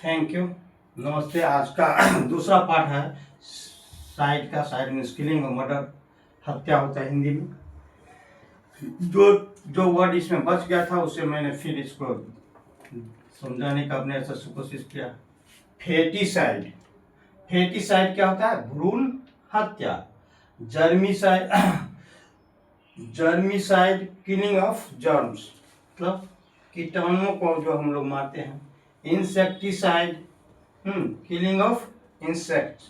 Thank you. नमस्ते। आज का दूसरा पार्ट है साइड का। साइड में किलिंग और मर्डर, हत्या होता है हिंदी में। जो जो वर्ड इसमें बच गया था उसे मैंने फिर इसको समझाने का अपने ऐसा कोशिश किया। फेटिसाइड। फेटिसाइड क्या होता है? भ्रूण हत्या। Germicide germicide killing of germs, मतलब कीटाणुओं को जो हम लोग मारते हैं। इंसेक्टिसाइड किलिंग ऑफ इंसेक्ट्स,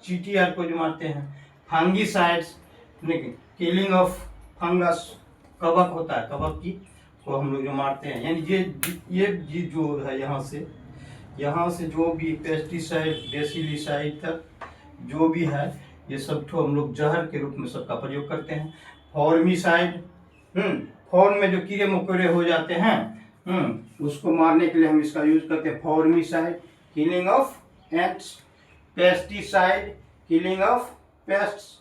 चींटियार को जो मारते हैं। फंगिसाइड्स किलिंग ऑफ फंगस, कवक होता है, कवक की को हम लोग जो मारते हैं। यानी ये जो है यहाँ से जो भी पेस्टिसाइड बेसिलिसाइड तक जो भी है, ये सब तो हम लोग जहर के रूप में सबका प्रयोग करते हैं। फॉर्मिसाइड, फॉर्म में जो कीड़े मकोड़े हो जाते हैं, उसको मारने के लिए हम इसका यूज करते हैं। Formicide killing of ants. Pesticide killing of pests.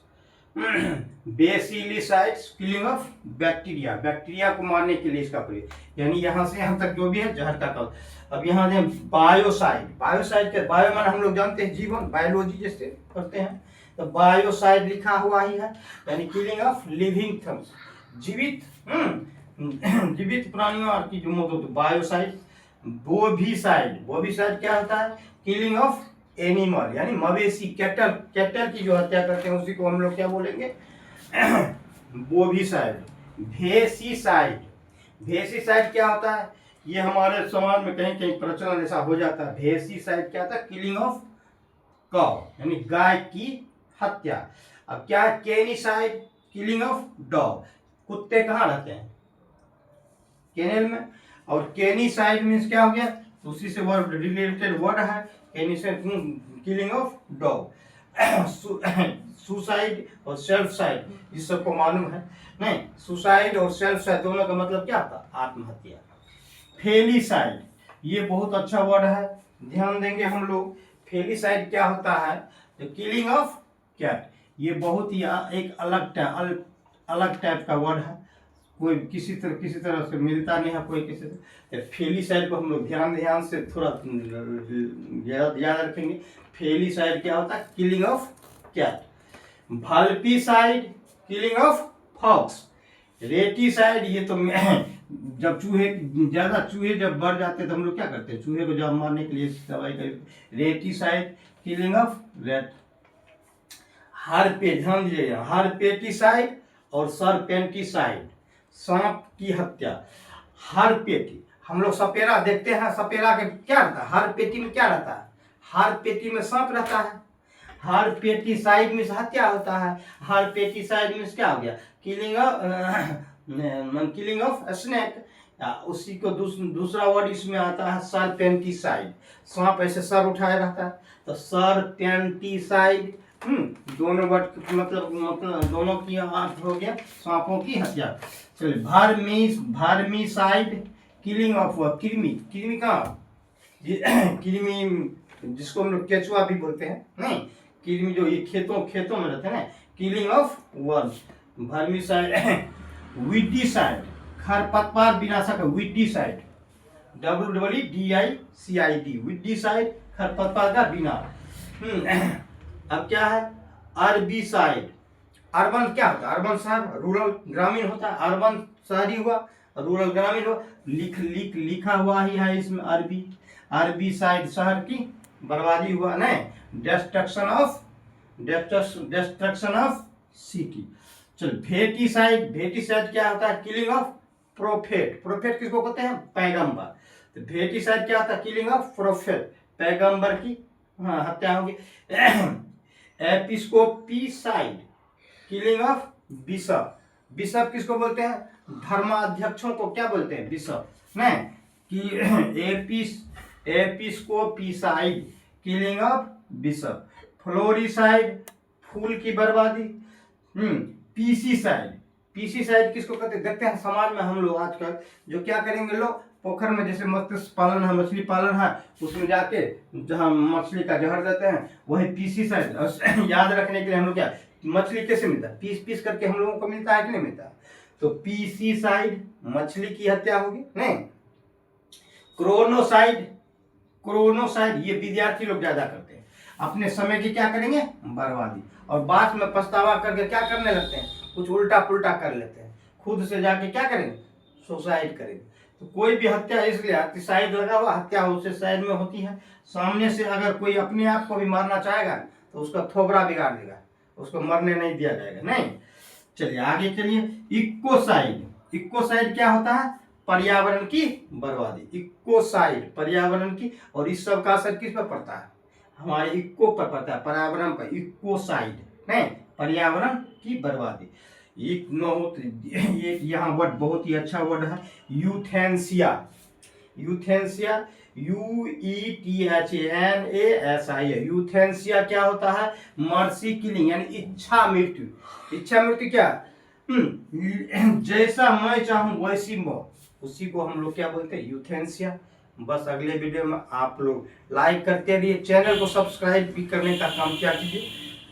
Bacillicides killing of bacteria, bacteria को मारने के लिए इसका प्रयोग। यानी यहाँ से यहाँ तक जो भी है जहर का काम। अब यहाँ दें बायोसाइड। बायोसाइड के बायो मान हम लोग जानते हैं जीवन, बायोलॉजी जैसे करते हैं, तो बायोसाइड लिखा हुआ ही है, यानी किलिंग ऑफ लिविंग थिंग्स, जीवित जीवित प्राणियों की जो मौत होती है। बायोसाइड। बोविसाइड, बोविसाइड क्या होता है? किलिंग ऑफ एनिमल, यानी मवेशी, कैटल, कैटल की जो हत्या करते हैं उसी को हम लोग क्या बोलेंगे? बोविसाइड। भेसिसाइड, भेसिसाइड क्या होता है? ये हमारे समाज में कहीं कहीं प्रचलन ऐसा हो जाता है। भेसिसाइड क्या होता है? किलिंग ऑफ काउ, यानी गाय की हत्या। अब क्या है? केनिसाइड किलिंग ऑफ डॉग। कुत्ते कहाँ रहते हैं? केनल में। और केनिसाइड मीन्स क्या हो गया? उसी से वर्ड रिलेटेड वर्ड है। केनिसाइड किलिंग ऑफ डॉग। सुसाइड और सेल्फ साइड, इस सबको मालूम है नहीं? सुसाइड और सेल्फ साइड दोनों का मतलब क्या होता? आत्महत्या। फेलिसाइड, ये बहुत अच्छा वर्ड है, ध्यान देंगे हम लोग। फेलिसाइड क्या होता है? The killing of cat. ये बहुत ही एक अलग टाइप का वर्ड है, कोई किसी तरह से मिलता नहीं है कोई किसी से। फेलिसाइड को हम लोग ध्यान से थोड़ा याद रखेंगे। फेलिसाइड क्या होता है? Killing of cat. Vulpicide killing of fox. Raticide, ये तो जब चूहे जब बढ़ जाते हैं तो हम लोग क्या करते हैं? चूहे को जब मारने के लिए दवाई करते। रेटिसाइड किलिंग ऑफ रेट। ध्यान दीजिए, हार्पेटिसाइड और सरपेंटिसाइड, सांप की हत्या। हार्पेटी, हम लोग सपेरा देखते हैं, सपेरा के क्या रहता है? हर पेटी में क्या रहता है? हर पेटी में सांप रहता है। हार्पेटिसाइड में हत्या होता है। हार्पेटिसाइड में क्या हो गया? Killing of snake. उसी को दूसरा वर्ड इसमें आता है सरपेंटिसाइड। सांप ऐसे सर उठाए रहता है, तो सरपेंटिसाइड। दोनों वर्ड मतलब दोनों की अर्थ हो गया सांपों की हत्या। चलिए, वर्मिसाइड किलिंग ऑफ कृमि। कृमि कहाँ? कृमि जिसको हम लोग केचुआ भी बोलते हैं, नहीं? कृमि जो ये खेतों में रहते हैं ना, किलिंग ऑफ वर्म्स। वर्मिसाइड। विडिसाइड, खरपतवार विनाशक। विडिसाइड, WEEDICID, विडिसाइड, खरपतवार का विनाश। अब क्या है? अर्बिसाइड। अर्बन क्या होता है? अर्बन शहर, रूरल ग्रामीण होता है। अर्बन शहरी हुआ, रूरल ग्रामीण हुआ। लिखा हुआ ही है इसमें अरबी। अर्बिसाइड शहर की बर्बादी हुआ, नहीं? Destruction of city. चलो, भेटिसाइड। भेटिसाइड क्या होता है? Killing of prophet. प्रोफेट किसको कहते हैं? पैगंबर। तो भेटिसाइड क्या होता है? किलिंग ऑफ प्रोफेट, पैगंबर की हत्या होगी। एपिस्कोपिसाइड किलिंग ऑफ बिशप। बिशप किसको बोलते हैं? धर्माध्यक्षों को क्या बोलते हैं? बिशप, नहीं? कि एपिस्कोपिसाइड किलिंग ऑफ बिशप। फ्लोरिसाइड, फूल की बर्बादी। पीसीसाइड। पीसीसाइड किसको कहते हैं? देखते हैं समाज में हम लोग आजकल जो क्या करेंगे, लोग पोखर में जैसे मत्स्य पालन है, मछली पालन है, उसमें जाके जहाँ मछली का जहर देते हैं, वही पीसीसाइड। याद रखने के लिए हम लोग क्या, मछली कैसे मिलता है? पीस करके हम लोगों को मिलता है कि नहीं मिलता? तो पीसीसाइड मछली की हत्या होगी, नहीं? क्रोनोसाइड क्रोनोसाइड ये विद्यार्थी लोग ज्यादा करते हैं, अपने समय की क्या करेंगे, बर्बादी, और बाद में पछतावा करके क्या करने लगते हैं, कुछ उल्टा पुल्टा कर लेते हैं, खुद से जाके क्या करेंगे, सुसाइड करेंगे। तो कोई भी हत्या इसलिए अतिसाइड लगा हुआ हत्या उससे साइड में होती है। सामने से अगर कोई अपने आप को भी मारना चाहेगा तो उसका थोबड़ा बिगाड़ देगा, उसको मरने नहीं दिया जाएगा। नहीं, चलिए आगे चलिए। इकोसाइड, इकोसाइड क्या होता है, पर्यावरण की बर्बादी। इकोसाइड पर्यावरण की, और इस सब का असर किस पर पड़ता है, हमारे इको पर पड़ता है, पर्यावरण पर। इकोसाइड नहीं, पर्यावरण की बर्बादी। एक यहाँ वर्ड बहुत ही अच्छा वर्ड है, यूथेंसिया। यूथेंसिया UETHANASIA। यूथेंसिया क्या होता है, मर्सी किलिंग यानी इच्छा मृत्यु। इच्छा मृत्यु क्या, जैसा मैं चाहूं वैसी मौत, उसी को हम लोग क्या बोलते हैं, यूथेंसिया। बस अगले वीडियो में आप लोग लाइक करते रहिए, चैनल को सब्सक्राइब भी करने का काम किया कीजिए,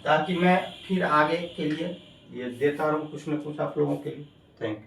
ताकि मैं फिर आगे के लिए ये देता रहूं कुछ न कुछ आप लोगों के लिए। Thank you.